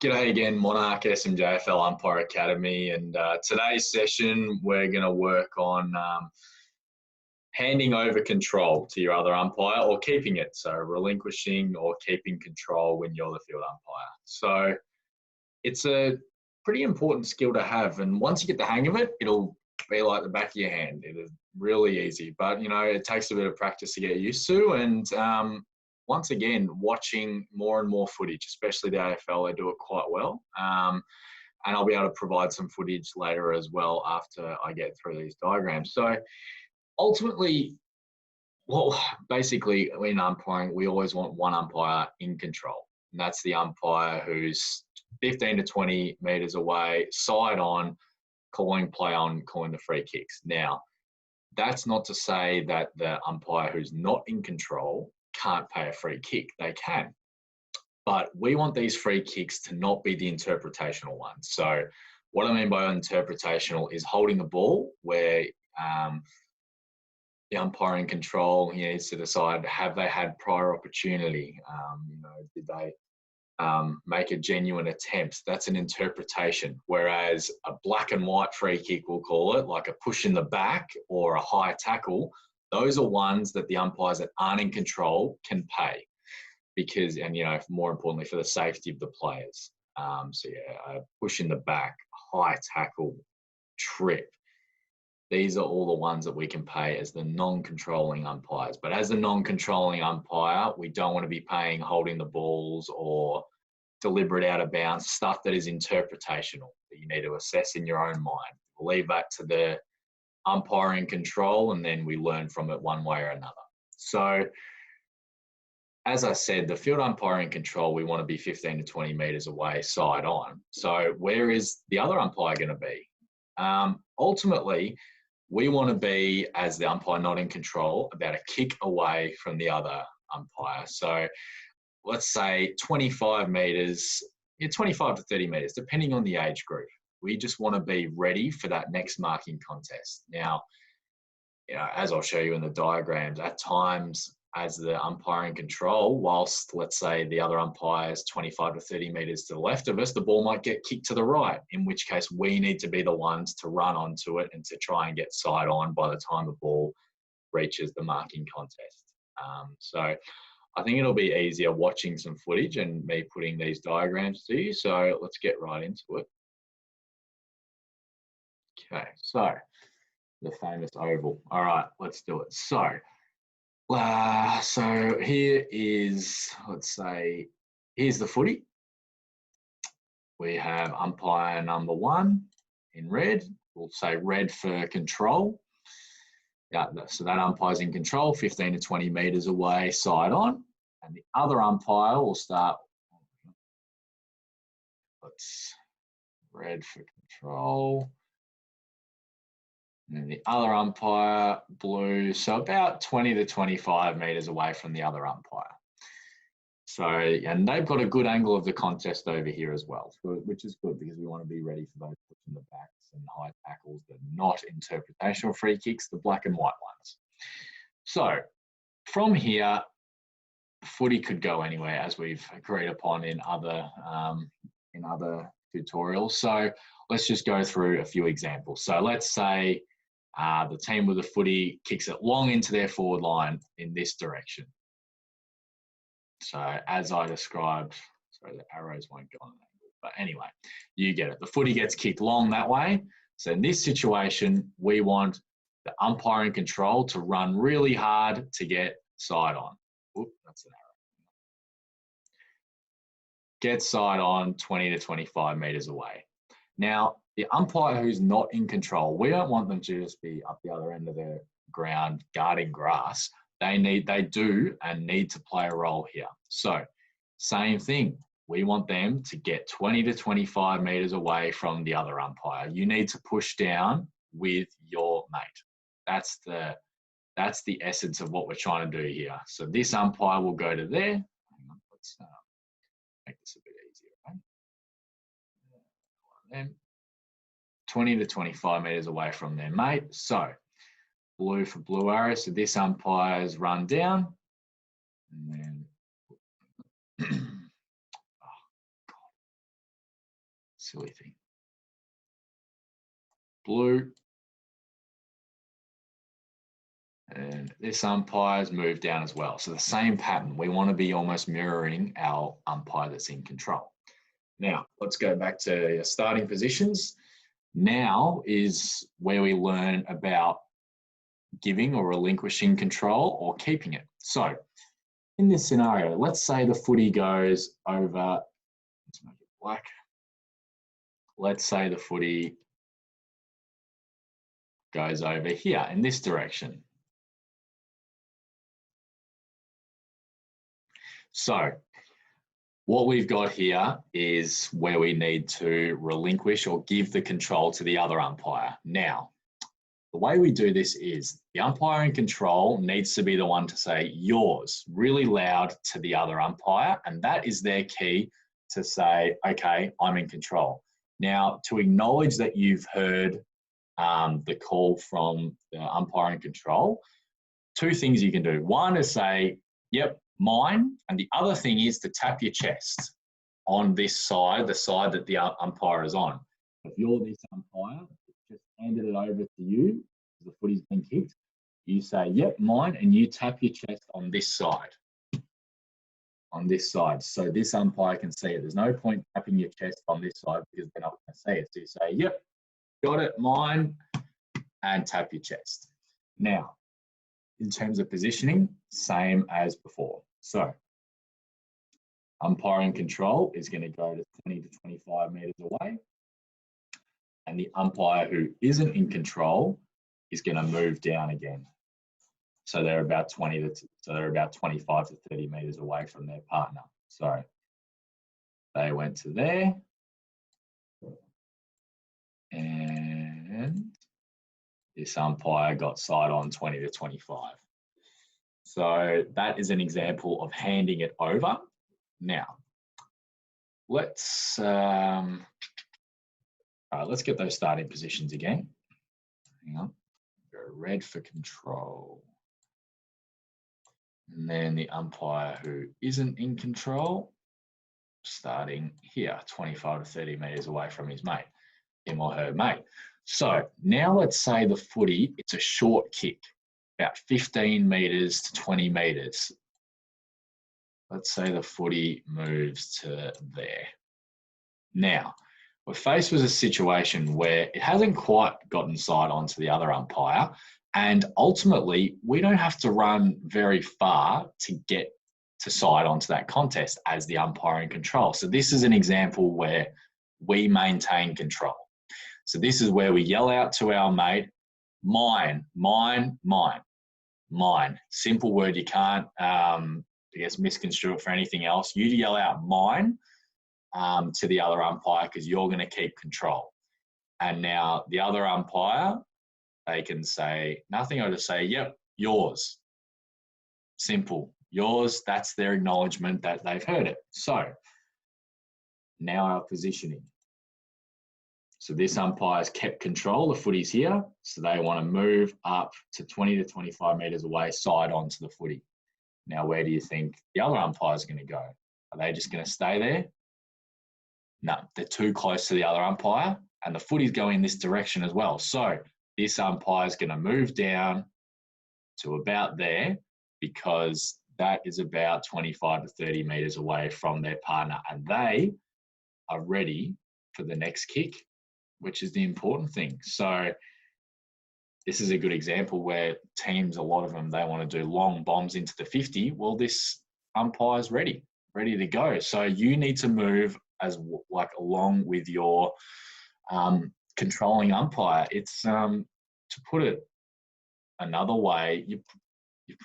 G'day again, Monarch SMJFL Umpire Academy, and today's session we're going to work on handing over control to your other umpire or keeping it, so relinquishing or keeping control when you're the field umpire. So it's a pretty important skill to have, and once you get the hang of it, it'll be like the back of your hand. It is really easy, but it takes a bit of practice to get used to, and once again, watching more and more footage, especially the AFL, they do it quite well. And I'll be able to provide some footage later as well after I get through these diagrams. So ultimately, well, basically in umpiring, we always want one umpire in control. And that's the umpire who's 15 to 20 metres away, side on, calling play on, calling the free kicks. Now, that's not to say that the umpire who's not in control can't pay a free kick. They can. But we want these free kicks to not be the interpretational ones. So what I mean by interpretational is holding the ball where the umpire in control needs to decide, have they had prior opportunity? Did they make a genuine attempt? That's an interpretation. Whereas a black and white free kick, we'll call it, like a push in the back or a high tackle, those are ones that the umpires that aren't in control can pay because, and more importantly, for the safety of the players. A push in the back, high tackle, trip. These are all the ones that we can pay as the non-controlling umpires. But as the non-controlling umpire, we don't want to be paying holding the balls or deliberate out of bounds, stuff that is interpretational, that you need to assess in your own mind. We'll leave that to the umpire in control, and then we learn from it one way or another. So, as I said, the field umpire in control, we want to be 15 to 20 metres away, side on. So where is the other umpire going to be? Ultimately, we want to be, as the umpire not in control, about a kick away from the other umpire. So let's say 25 metres, 25 to 30 metres, depending on the age group. We just want to be ready for that next marking contest. Now, as I'll show you in the diagrams, at times as the umpire in control, whilst let's say the other umpire is 25 to 30 metres to the left of us, the ball might get kicked to the right, in which case we need to be the ones to run onto it and to try and get side on by the time the ball reaches the marking contest. So I think it'll be easier watching some footage and me putting these diagrams to you. So let's get right into it. Okay, so the famous oval. All right, let's do it. So here is, let's say, here's the footy. We have umpire number 1 in red. We'll say red for control. Yeah, so that umpire's in control, 15 to 20 metres away, side on. And the other umpire will start, let's red for control. And the other umpire, blue, so about 20 to 25 metres away from the other umpire. So, and they've got a good angle of the contest over here as well, which is good because we want to be ready for those puts in the backs and high tackles, the not interpretational free kicks, the black and white ones. So from here, footy could go anywhere, as we've agreed upon in other tutorials. So let's just go through a few examples. So let's say the team with the footy kicks it long into their forward line in this direction. So as I described, sorry, the arrows won't go on an angle, but anyway, you get it. The footy gets kicked long that way. So in this situation, we want the umpire in control to run really hard to get side on. Oop, that's an arrow. Get side on 20 to 25 metres away. Now, the umpire who's not in control, we don't want them to just be up the other end of the ground guarding grass. They do and need to play a role here. So, same thing. We want them to get 20 to 25 metres away from the other umpire. You need to push down with your mate. That's the essence of what we're trying to do here. So this umpire will go to there. Hang on, let's make this a bit easier. Right? 20 to 25 metres away from their mate. So blue for blue arrow. So this umpire's run down. And then Silly thing. Blue. And this umpire's moved down as well. So the same pattern. We want to be almost mirroring our umpire that's in control. Now, let's go back to your starting positions. Now is where we learn about giving or relinquishing control or keeping it. So in this scenario, let's say the footy goes over, let's make it black. Let's say the footy goes over here in this direction. So what we've got here is where we need to relinquish or give the control to the other umpire. Now, the way we do this is the umpire in control needs to be the one to say yours really loud to the other umpire, and that is their key to say, okay, I'm in control. Now, to acknowledge that you've heard the call from the umpire in control, two things you can do. One is say, yep, mine, and the other thing is to tap your chest on this side, the side that the umpire is on. If you're this umpire, just handed it over to you, the footy's been kicked, you say, yep, mine, and you tap your chest on this side. On this side, so this umpire can see it. There's no point tapping your chest on this side because they're not going to see it. So you say, yep, got it, mine, and tap your chest. Now, in terms of positioning, same as before. So umpire in control is going to go to 20 to 25 metres away. And the umpire who isn't in control is going to move down again. So they're about 25 to 30 metres away from their partner. So they went to there. And this umpire got side on 20 to 25. So that is an example of handing it over. Now, let's get those starting positions again. Hang on. Go red for control. And then the umpire who isn't in control, starting here, 25 to 30 metres away from his mate, him or her mate. So now let's say the footy, it's a short kick, about 15 metres to 20 metres. Let's say the footy moves to there. Now, we're faced with a situation where it hasn't quite gotten side onto the other umpire, and ultimately we don't have to run very far to get to side onto that contest as the umpire in control. So this is an example where we maintain control. So this is where we yell out to our mate, mine, mine, mine, mine. Simple word, you can't, misconstrue it for anything else. You yell out mine to the other umpire because you're going to keep control. And now the other umpire, they can say nothing or just say, yep, yours. Simple. Yours, that's their acknowledgement that they've heard it. So now our positioning. So this umpire's kept control, the footy's here, so they want to move up to 20 to 25 metres away, side onto the footy. Now, where do you think the other umpire's going to go? Are they just going to stay there? No, they're too close to the other umpire, and the footy's going this direction as well. So this umpire's going to move down to about there because that is about 25 to 30 metres away from their partner, and they are ready for the next kick, which is the important thing. So this is a good example where teams, a lot of them, they want to do long bombs into the 50. Well, this umpire's ready to go. So you need to move along with your controlling umpire. It's to put it another way,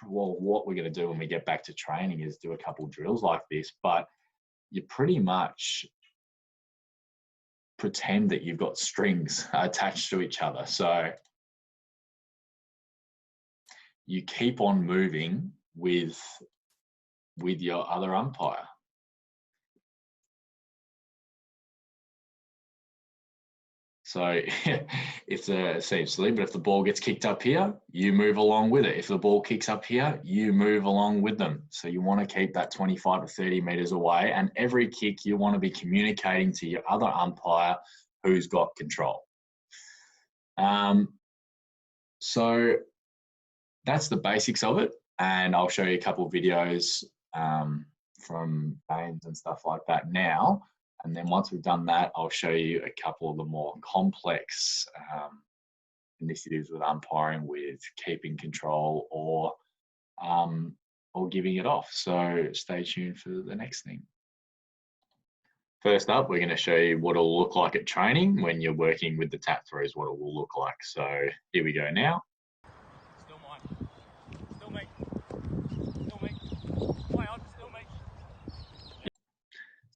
what we're going to do when we get back to training is do a couple drills like this, but you pretty much pretend that you've got strings attached to each other. So you keep on moving with your other umpire. So if it seems silly, but if the ball gets kicked up here, you move along with it. If the ball kicks up here, you move along with them. So you want to keep that 25 to 30 meters away. And every kick, you want to be communicating to your other umpire who's got control. So that's the basics of it. And I'll show you a couple of videos from games and stuff like that now. And then once we've done that, I'll show you a couple of the more complex initiatives with umpiring, with keeping control or giving it off. So stay tuned for the next thing. First up, we're going to show you what it'll look like at training when you're working with the tap throughs, what it will look like. So here we go now. Still mine. Still me. Still me. Play on, still me.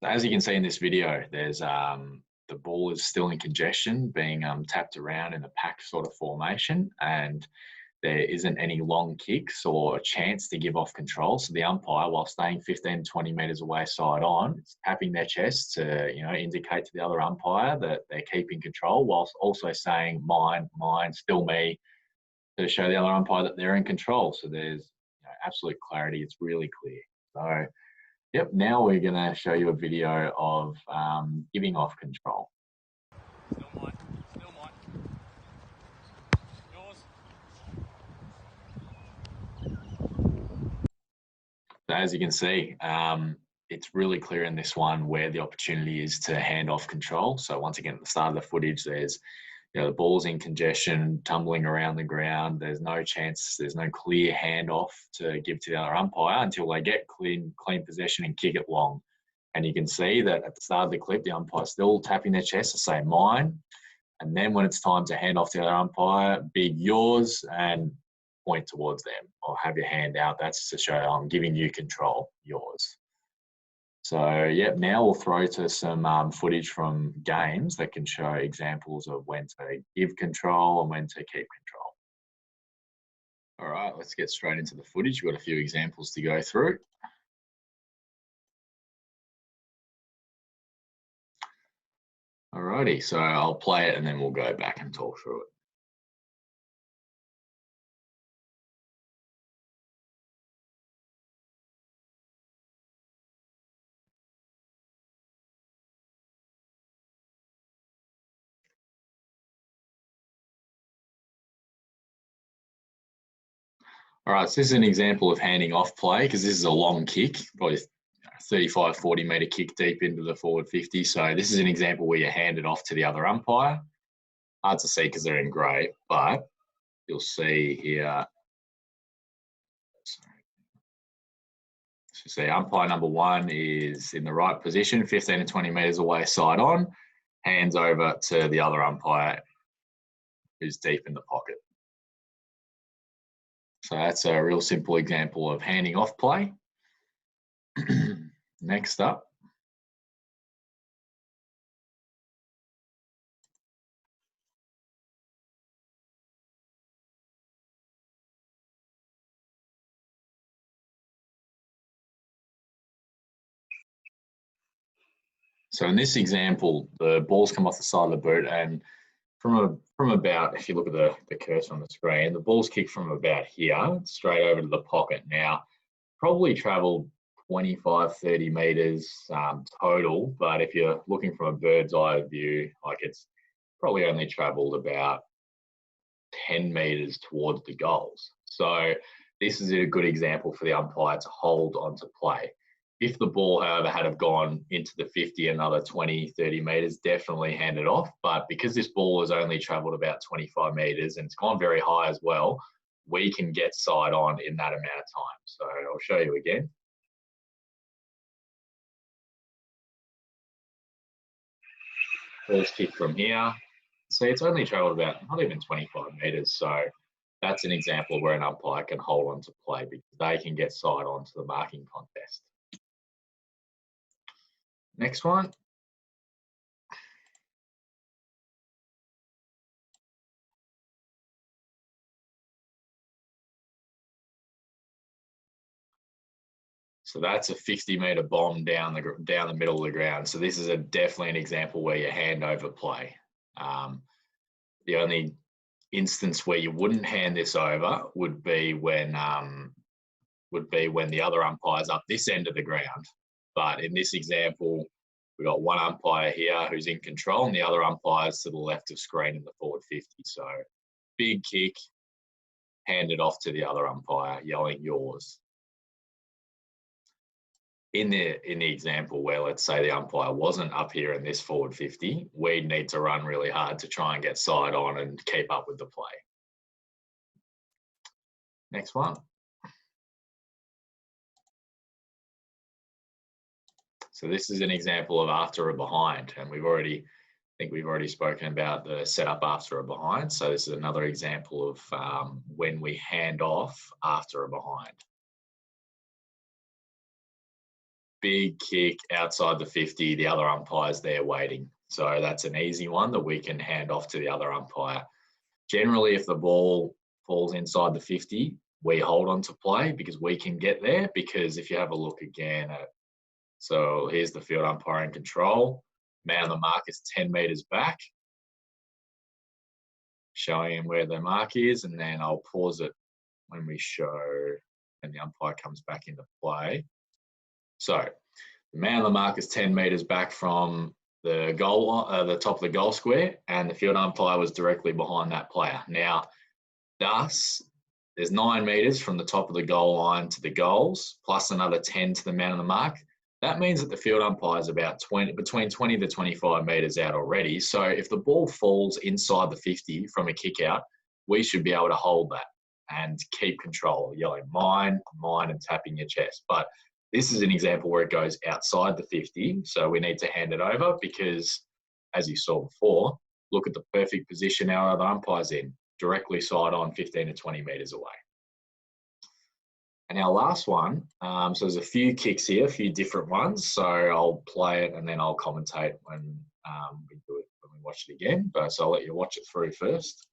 So as you can see in this video, there's the ball is still in congestion, being tapped around in a pack sort of formation, and there isn't any long kicks or a chance to give off control. So the umpire, while staying 15, 20 meters away side on, is tapping their chest to, indicate to the other umpire that they're keeping control, whilst also saying mine, mine, still me, to show the other umpire that they're in control. So there's absolute clarity. It's really clear. So, yep, now we're going to show you a video of giving off control. Still mine. Still mine. Yours. So as you can see, it's really clear in this one where the opportunity is to hand off control. So once again, at the start of the footage, there's the ball's in congestion, tumbling around the ground. There's no chance, there's no clear handoff to give to the other umpire until they get clean possession and kick it long. And you can see that at the start of the clip, the umpire's still tapping their chest to say mine. And then when it's time to hand off to the other umpire, big yours, and point towards them or have your hand out. That's to show I'm giving you control, yours. So, yep, now we'll throw to some footage from games that can show examples of when to give control and when to keep control. All right, let's get straight into the footage. We've got a few examples to go through. Alrighty, so I'll play it and then we'll go back and talk through it. All right, so this is an example of handing off play because this is a long kick, probably 35, 40 metre kick deep into the forward 50. So this is an example where you hand it off to the other umpire. Hard to see because they're in grey, but you'll see here. So see, umpire number one is in the right position, 15 to 20 metres away, side on, hands over to the other umpire who's deep in the pocket. So that's a real simple example of handing off play. Next up. So in this example, the ball's come off the side of the boot, and from about, if you look at the cursor on the screen, the ball's kicked from about here straight over to the pocket. Now, probably traveled 25, 30 meters total, but if you're looking from a bird's eye view, like it's probably only traveled about 10 meters towards the goals. So this is a good example for the umpire to hold onto play. If the ball, however, had have gone into the 50, another 20, 30 meters, definitely hand it off. But because this ball has only traveled about 25 meters and it's gone very high as well, we can get side on in that amount of time. So I'll show you again. Ball's kicked from here. See, it's only traveled about not even 25 meters. So that's an example where an umpire can hold on to play because they can get side on to the marking contest. Next one. So that's a 50-meter bomb down the middle of the ground. So this is definitely an example where you hand over play. The only instance where you wouldn't hand this over would be when the other umpire's up this end of the ground. But in this example, we've got one umpire here who's in control and the other umpire's to the left of screen in the forward 50. So big kick, hand it off to the other umpire, yelling yours. In the example where, let's say, the umpire wasn't up here in this forward 50, we'd need to run really hard to try and get side on and keep up with the play. Next one. So this is an example of after a behind, and I think we've already spoken about the setup after a behind. So this is another example of when we hand off after a behind. Big kick outside the 50, the other umpire's there waiting. So that's an easy one that we can hand off to the other umpire. Generally, if the ball falls inside the 50, we hold on to play because we can get there. Because if you have a look again at, so here's the field umpire in control, man on the mark is 10 meters back, showing him where the mark is, and then I'll pause it when we show and the umpire comes back into play. So the man on the mark is 10 meters back from the goal, the top of the goal square, and the field umpire was directly behind that player. Now, thus, there's 9 meters from the top of the goal line to the goals, plus another 10 to the man on the mark. That means that the field umpire is about between 20 to 25 meters out already. So if the ball falls inside the 50 from a kick out, we should be able to hold that and keep control, yelling mine, mine, and tapping your chest. But this is an example where it goes outside the 50, so we need to hand it over because, as you saw before, look at the perfect position our other umpire's in, directly side on 15 to 20 metres away. And our last one, so there's a few kicks here, a few different ones, so I'll play it and then I'll commentate when we do it, when we watch it again. So I'll let you watch it through first.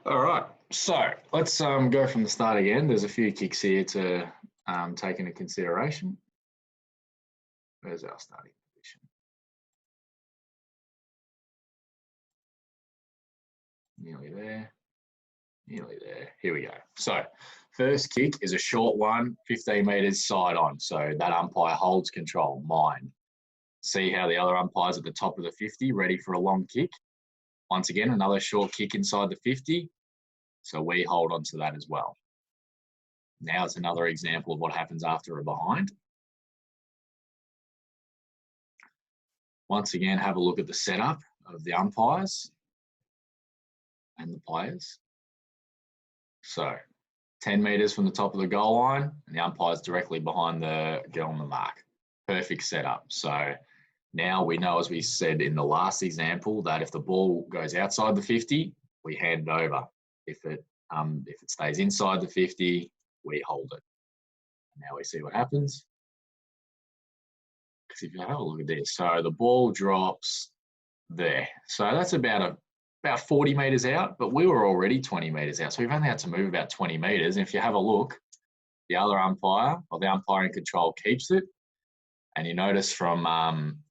All right, so let's go from the start again. There's a few kicks here to take into consideration. Where's our starting position? Nearly there, nearly there. Here we go. So first kick is a short one, 15 metres side on. So that umpire holds control, mine. See how the other umpire's at the top of the 50, ready for a long kick. Once again, another short kick inside the 50. So we hold on to that as well. Now it's another example of what happens after a behind. Once again, have a look at the setup of the umpires and the players. So 10 metres from the top of the goal line, and the umpire's directly behind the girl on the mark. Perfect setup. So now we know, as we said in the last example, that if the ball goes outside the 50, we hand it over. If it stays inside the 50, we hold it. Now we see what happens. Because if you have a look at this, so the ball drops there. So that's about 40 metres out, but we were already 20 metres out. So we've only had to move about 20 metres. And if you have a look, the other umpire, or the umpire in control, keeps it. And you notice from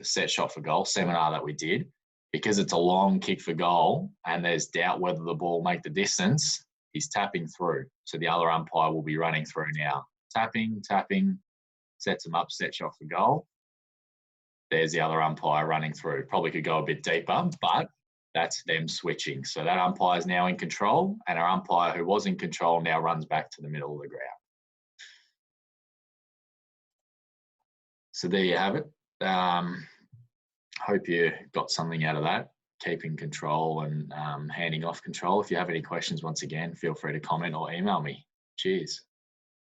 the set shot for goal seminar that we did, because it's a long kick for goal and there's doubt whether the ball make the distance, he's tapping through. So the other umpire will be running through now. Tapping, tapping, sets him up, set shot for goal. There's the other umpire running through. Probably could go a bit deeper, but that's them switching. So that umpire is now in control, and our umpire who was in control now runs back to the middle of the ground. So there you have it. Hope you got something out of that. keeping control and handing off control. If you have any questions, once again, feel free to comment or email me. Cheers.